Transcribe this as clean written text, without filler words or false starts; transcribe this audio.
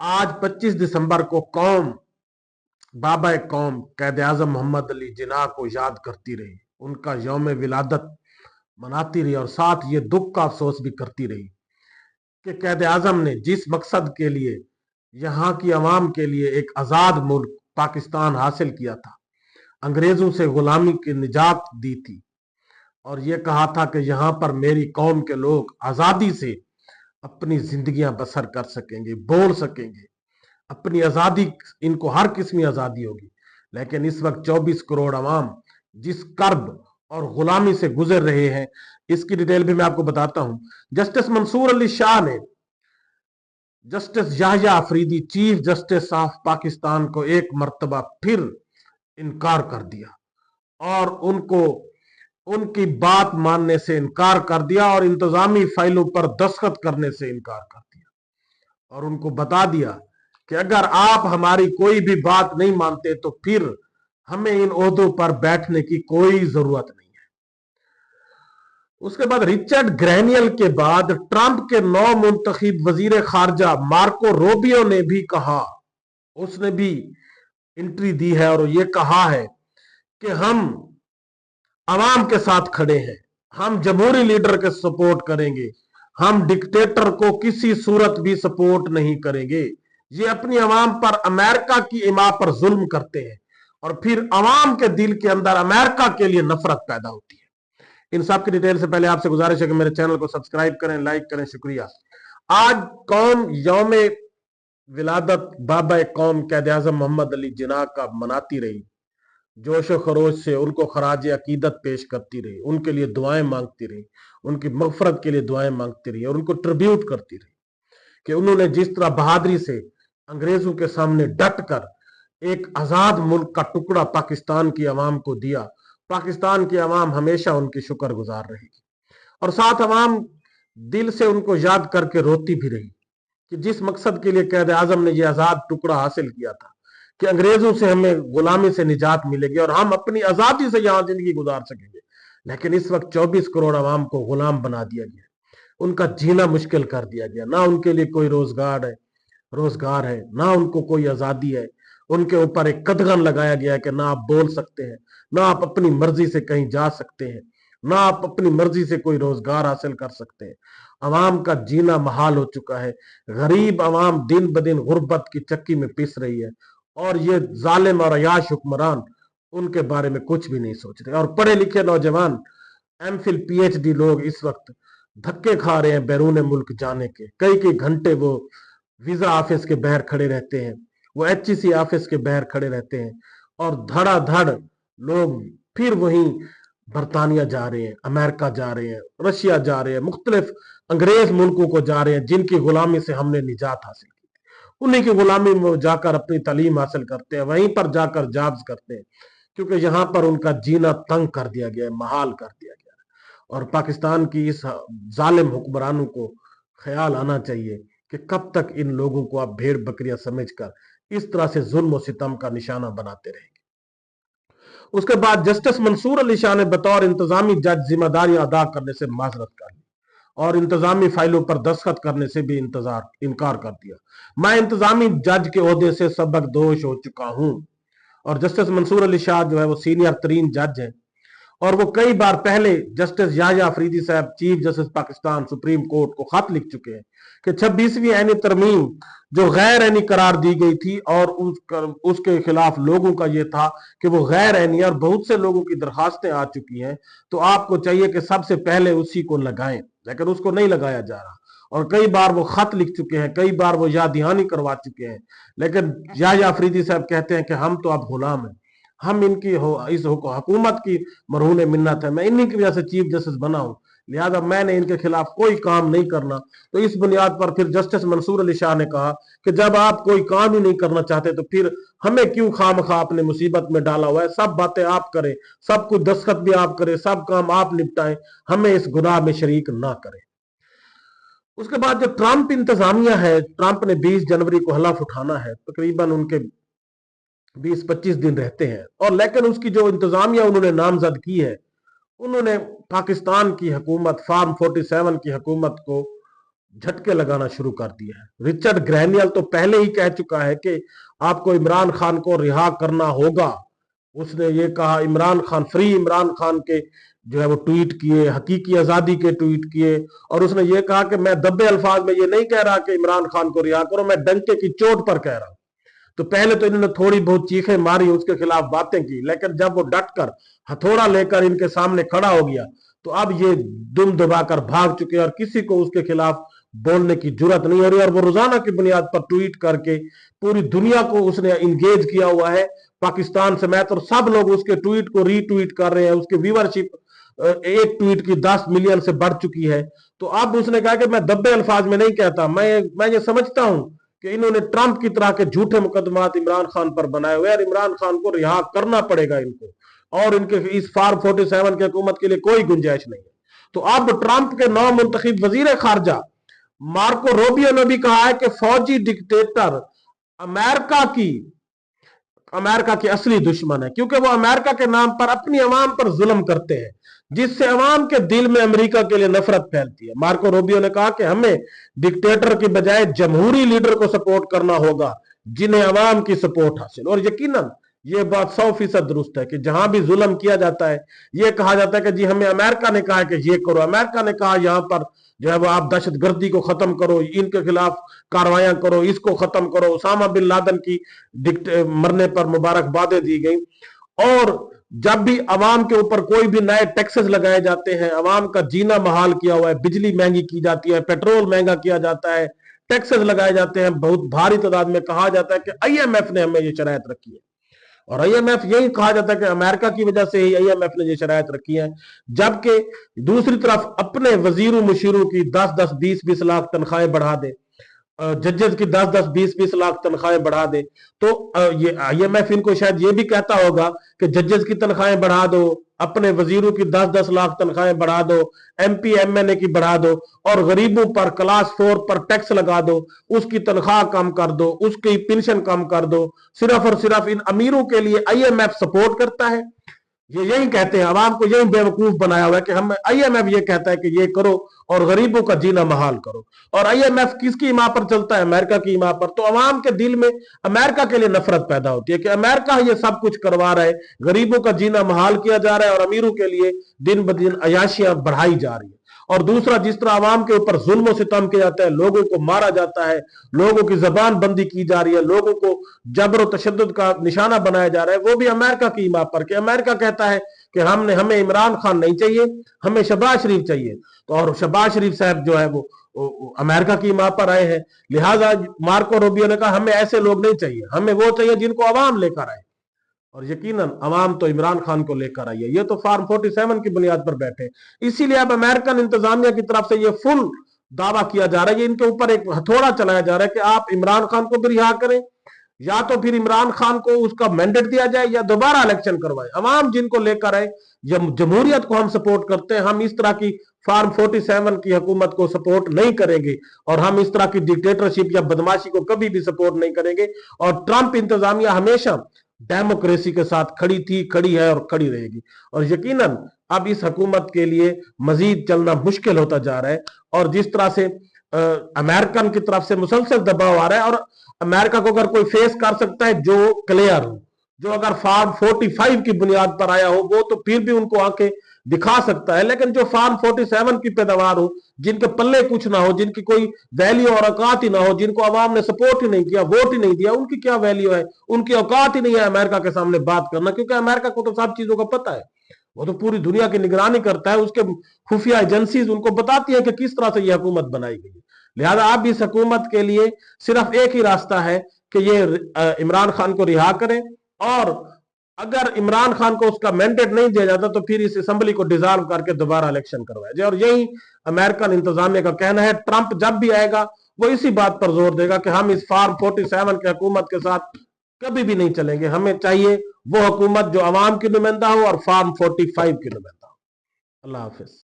आज 25 दिसंबर को कौम बाबा कौम कैद आजम मोहम्मद अली जिन्ना को याद करती रही, उनका यौम विलादत मनाती रही और साथ ये दुख का अफसोस भी करती रही कि कैद आजम ने जिस मकसद के लिए यहाँ की अवाम के लिए एक आजाद मुल्क पाकिस्तान हासिल किया था, अंग्रेजों से गुलामी की निजात दी थी और ये कहा था कि यहाँ पर मेरी कौम के लोग आजादी से अपनी जिंदगियां बसर कर सकेंगे, बोल सकेंगे, अपनी आजादी, इनको हर किस्म की आजादी होगी। लेकिन इस वक्त 24 करोड़ अवाम जिस कर्ब और गुलामी से गुजर रहे हैं, इसकी डिटेल भी मैं आपको बताता हूं। जस्टिस मंसूर अली शाह ने justice Yahya Afridi chief justice of Pakistan को एक मर्तबा फिर इनकार कर दिया और उनको उनकी बात मानने से इनकार कर दिया और इंतजामी फाइलों पर दस्तखत करने से इनकार कर दिया और उनको बता दिया कि अगर आप हमारी कोई भी बात नहीं मानते तो फिर हमें इन ओहदों पर बैठने की कोई जरूरत नहीं है। उसके बाद रिचर्ड ग्रैनियल के बाद ट्रंप के नौ मुंतखब वजीर खारजा मार्को रोबियो ने भी कहा, उसने भी एंट्री दी है और ये कहा है कि हम अवाम के साथ खड़े हैं, हम जमहूरी लीडर के सपोर्ट करेंगे, हम डिक्टेटर को किसी सूरत भी सपोर्ट नहीं करेंगे। ये अपनी अवाम पर अमेरिका की इमा पर जुल्म करते हैं और फिर अवाम के दिल के अंदर अमेरिका के लिए नफरत पैदा होती है। इन सब की डिटेल से पहले आपसे गुजारिश है कि मेरे चैनल को सब्सक्राइब करें, लाइक करें, शुक्रिया। आज कौम यौम विलादत बाबा कौम कैद आजम मोहम्मद अली जिन्ना का मनाती रही, जोशो खरोश से उनको खराज अकीदत पेश करती रही, उनके लिए दुआएं मांगती रही, उनकी मगफरत के लिए दुआएं मांगती रही और उनको ट्रिब्यूट करती रही कि उन्होंने जिस तरह बहादुरी से अंग्रेजों के सामने डट कर एक आजाद मुल्क का टुकड़ा पाकिस्तान की अवाम को दिया, पाकिस्तान की अवाम हमेशा उनकी शुक्रगुजार रहेगी और साथ अवाम दिल से उनको याद करके रोती भी रही कि जिस मकसद के लिए कैद आजम ने यह आजाद टुकड़ा हासिल किया था कि अंग्रेजों से हमें गुलामी से निजात मिलेगी और हम अपनी आजादी से यहां जिंदगी गुजार सकेंगे। लेकिन इस वक्त 24 करोड़ अवाम को गुलाम बना दिया गया, उनका जीना मुश्किल कर दिया गया, ना उनके लिए कोई रोजगार है, ना उनको कोई आजादी है, उनके ऊपर एक कदगन लगाया गया है कि ना आप बोल सकते हैं, ना आप अपनी मर्जी से कहीं जा सकते हैं, ना आप अपनी मर्जी से कोई रोजगार हासिल कर सकते हैं। अवाम का जीना महाल हो चुका है, गरीब अवाम दिन ब दिन गुर्बत की चक्की में पिस रही है और ये जालिम और अयाश हुक्मरान उनके बारे में कुछ भी नहीं सोच रहे और पढ़े लिखे नौजवान एमफिल पीएचडी लोग इस वक्त धक्के खा रहे हैं बैरून मुल्क जाने के। कई कई घंटे वो वीजा ऑफिस के बाहर खड़े रहते हैं, वो एचईसी ऑफिस के बाहर खड़े रहते हैं और धड़ाधड़ लोग फिर वहीं बरतानिया जा रहे हैं, अमेरिका जा रहे हैं, रशिया जा रहे हैं, मुख्तलिफ अंग्रेज मुल्कों को जा रहे हैं जिनकी गुलामी से हमने निजात हासिल की, उन्हीं की गुलामी में जाकर अपनी तालीम हासिल करते हैं, वहीं पर जाकर जॉब्स करते हैं क्योंकि यहां पर उनका जीना तंग कर दिया गया है, महाल कर दिया गया है। और पाकिस्तान की इस जालिम हुक्मरानों को ख्याल आना चाहिए कि कब तक इन लोगों को आप भेड़ बकरियां समझकर इस तरह से जुल्म और सितम का निशाना बनाते रहेंगे। उसके बाद जस्टिस मंसूर अली शाह ने बतौर इंतजामी जज जिम्मेदारियां अदा करने से माजरत कर ली और इंतजामी फाइलों पर दस्तखत करने से भी इनकार कर दिया। मैं इंतजामी जज के ओहदे से सबकदोश हो चुका हूं। और जस्टिस मंसूर अली शाह जो है वो सीनियर तरीन जज है और वो कई बार पहले जस्टिस याहिया अफरीदी साहब chief justice Pakistan supreme court को खत लिख चुके हैं कि 26वीं ऐनी तरमीम जो गैर ऐनी करार दी गई थी और उसके खिलाफ लोगों का ये था कि वो गैर ऐनी, और बहुत से लोगों की दरखास्तें आ चुकी हैं, तो आपको चाहिए कि सबसे पहले उसी को लगाएं, लेकिन उसको नहीं लगाया जा रहा और कई बार वो खत लिख चुके हैं, कई बार वो याद दहानी करवा चुके हैं, लेकिन याहिया अफरीदी साहब कहते हैं कि हम तो अब गुलाम हैं, हम इनकी इस हुकूमत की मरहून मिन्नत है, मैं इन्हीं की वजह से चीफ जस्टिस बना हूं, लिहाजा मैंने इनके खिलाफ कोई काम नहीं करना। तो इस बुनियाद पर फिर जस्टिस मंसूर अली शाह ने कहा कि जब आप कोई काम ही नहीं करना चाहते तो फिर हमें क्यों खामखा अपने मुसीबत में डाला हुआ है, सब बातें आप करें, सब कुछ दस्तखत भी आप करें, सब काम आप निपटाएं, हमें इस गुनाह में शरीक ना करें। उसके बाद जो ट्रंप इंतजामिया है, ट्रंप ने 20 जनवरी को हलफ उठाना है, तकरीबन उनके 20-25 दिन रहते हैं और लेकिन उसकी जो इंतजामिया उन्होंने नामजद की है, उन्होंने पाकिस्तान की हुकूमत फार्म 47 की हुकूमत को झटके लगाना शुरू कर दिया है। रिचर्ड ग्रैनियल तो पहले ही कह चुका है कि आपको इमरान खान को रिहा करना होगा। उसने ये कहा, इमरान खान, फ्री इमरान खान के जो है वो ट्वीट किए, हकीकी आजादी के ट्वीट किए, और उसने ये कहा कि मैं दबे अल्फाज में ये नहीं कह रहा कि इमरान खान को रिहा करो, मैं डंके की चोट पर कह रहा हूं। तो पहले तो इन्होंने थोड़ी बहुत चीखें मारी, उसके खिलाफ बातें की, लेकिन जब वो डटकर हथौड़ा लेकर इनके सामने खड़ा हो गया तो अब ये दुम दबाकर भाग चुके और किसी को उसके खिलाफ बोलने की जरूरत नहीं हो रही। और वो रोजाना की बुनियाद पर ट्वीट करके पूरी दुनिया को उसने इंगेज किया हुआ है, पाकिस्तान समेत, और सब लोग उसके ट्वीट को रीट्वीट कर रहे हैं। उसकी व्यूअरशिप एक ट्वीट की 10 मिलियन से बढ़ चुकी है। तो अब उसने कहा कि मैं दब्बे अल्फाज में नहीं कहता, मैं ये समझता हूं कि इन्होंने ट्रंप की तरह के झूठे मुकदमात इमरान खान पर बनाए हुए, और इमरान खान को रिहा करना पड़ेगा इनको, और इनके इस फार्म 47 की हुकूमत के लिए कोई गुंजाइश नहीं है। तो अब ट्रंप के नौ मुंतखब वजीर खारजा मार्को रोबियो ने भी कहा है कि फौजी डिक्टेटर अमेरिका की असली दुश्मन है, क्योंकि वो अमेरिका के नाम पर अपनी अवाम पर जुल्म करते हैं, जिससे अवाम के दिल में अमेरिका के लिए नफरत फैलती है। मार्को रोबियो ने कहा कि हमें डिक्टेटर की बजाय जमहूरी लीडर को सपोर्ट करना होगा जिन्हें अवाम की सपोर्ट हासिल। और यकीनन ये बात 100% दुरुस्त है कि जहां भी जुल्म किया जाता है, ये कहा जाता है कि जी हमें अमेरिका ने कहा है कि ये करो, अमेरिका ने कहा यहां पर जो है वो आप दहशतगर्दी को खत्म करो, इनके खिलाफ कार्रवाइयां करो, इसको खत्म करो। उसामा बिन लादेन की मरने पर मुबारकबादें दी गई। और जब भी अवाम के ऊपर कोई भी नए टैक्सेस लगाए जाते हैं, अवाम का जीना महाल किया हुआ है, बिजली महंगी की जाती है, पेट्रोल महंगा किया जाता है, टैक्सेस लगाए जाते हैं बहुत भारी तादाद में, कहा जाता है कि आईएमएफ ने हमें ये शरायत रखी है। और आईएमएफ, यही कहा जाता है कि अमेरिका की वजह से ही आईएमएफ ने ये शरायत रखी है। जबकि दूसरी तरफ अपने वजीरों मुशीरों की 10-10, 20-20 लाख तनख्वाहें बढ़ा दे, जजेस की 10-10, 20-20 लाख तनख्वाहें बढ़ा दे, तो ये आईएमएफ इनको शायद ये भी कहता होगा कि जजेस की तनख्वाहें बढ़ा दो, अपने वजीरों की 10-10 लाख तनख्वाहें बढ़ा दो, एमपी एमएनए की बढ़ा दो, और गरीबों पर क्लास 4 पर टैक्स लगा दो, उसकी तनख्वाह कम कर दो, उसकी पेंशन कम कर दो। सिर्फ और सिर्फ इन अमीरों के लिए आईएमएफ सपोर्ट करता है। ये यही कहते हैं, आवाम को यही बेवकूफ बनाया हुआ है कि हम, आईएमएफ ये कहता है कि ये करो और गरीबों का जीना महाल करो। और आईएमएफ किसकी इमाम पर चलता है? अमेरिका की इमाम पर। तो आवाम के दिल में अमेरिका के लिए नफरत पैदा होती है कि अमेरिका ये सब कुछ करवा रहा है, गरीबों का जीना महाल किया जा रहा है और अमीरों के लिए दिन ब दिन अयाशियां बढ़ाई जा रही है। और दूसरा, जिस तरह आवाम के ऊपर जुल्म सितम किया जाता है, लोगों को मारा जाता है, लोगों की जबान बंदी की जा रही है, लोगों को जबर और तशद्दुद का निशाना बनाया जा रहा है, वो भी अमेरिका की इमाम पर। कि अमेरिका कहता है कि हमें इमरान खान नहीं चाहिए, हमें शहबाज शरीफ चाहिए। तो और शहबाज शरीफ साहब जो है वो अमेरिका की इमाम पर आए हैं, लिहाजा मार्को रूबियो ने कहा हमें ऐसे लोग नहीं चाहिए, हमें वो चाहिए जिनको अवाम लेकर आए। और यकीनन अवाम तो इमरान खान को लेकर आई है, ये तो फार्म 47 की बुनियाद पर बैठे। इसीलिए अब अमेरिकन इंतजामिया की तरफ से ये फुल दावा किया जा रहा है, इनके ऊपर एक हथौड़ा चलाया जा रहा है कि आप इमरान खान को भी रिहा करें, या तो फिर इमरान खान को उसका मैंडेट दिया जाए, या दोबारा इलेक्शन करवाए। अवाम जिनको लेकर आए, जमहूरियत को हम सपोर्ट करते हैं, हम इस तरह की फार्म 47 की हुकूमत को सपोर्ट नहीं करेंगे, और हम इस तरह की डिक्टेटरशिप या बदमाशी को कभी भी सपोर्ट नहीं करेंगे। और ट्रंप इंतजामिया हमेशा डेमोक्रेसी के साथ खड़ी थी, खड़ी है और खड़ी रहेगी। और यकीनन अब इस हुकूमत के लिए मजीद चलना मुश्किल होता जा रहा है। और जिस तरह से अमेरिकन की तरफ से मुसलसल दबाव आ रहा है, और अमेरिका को अगर कोई फेस कर सकता है जो क्लियर हो, जो अगर फार्म 45 की बुनियाद पर आया हो, वो तो फिर भी उनको आके दिखा सकता है। लेकिन जो फार्म 47 की पैदावार हो, जिनके पल्ले कुछ ना हो, जिनकी कोई वैल्यू और औकात ही ना हो, जिनको आवाम ने सपोर्ट ही नहीं किया, वोट ही नहीं दिया, उनकी क्या वैल्यू है? उनकी औकात ही नहीं है अमेरिका के सामने बात करना, क्योंकि अमेरिका को तो सब चीजों का पता है, वो तो पूरी दुनिया की निगरानी करता है, उसके खुफिया एजेंसीज उनको बताती है कि किस तरह से यह हुकूमत बनाई गई। लिहाजा अब इस हुकूमत के लिए सिर्फ एक ही रास्ता है कि ये इमरान खान को रिहा करें, और अगर इमरान खान को उसका मैंडेट नहीं दिया जाता तो फिर इस असेंबली को डिसॉल्व करके दोबारा इलेक्शन करवाया जाए। और यही अमेरिकन इंतजामिया का कहना है। ट्रंप जब भी आएगा वो इसी बात पर जोर देगा कि हम इस फार्म 47 की हुकूमत के साथ कभी भी नहीं चलेंगे, हमें चाहिए वो हुकूमत जो अवाम की नुमाइंदा हो और फार्म 45 की नुमाइंदा हो। अल्लाह हाफिज।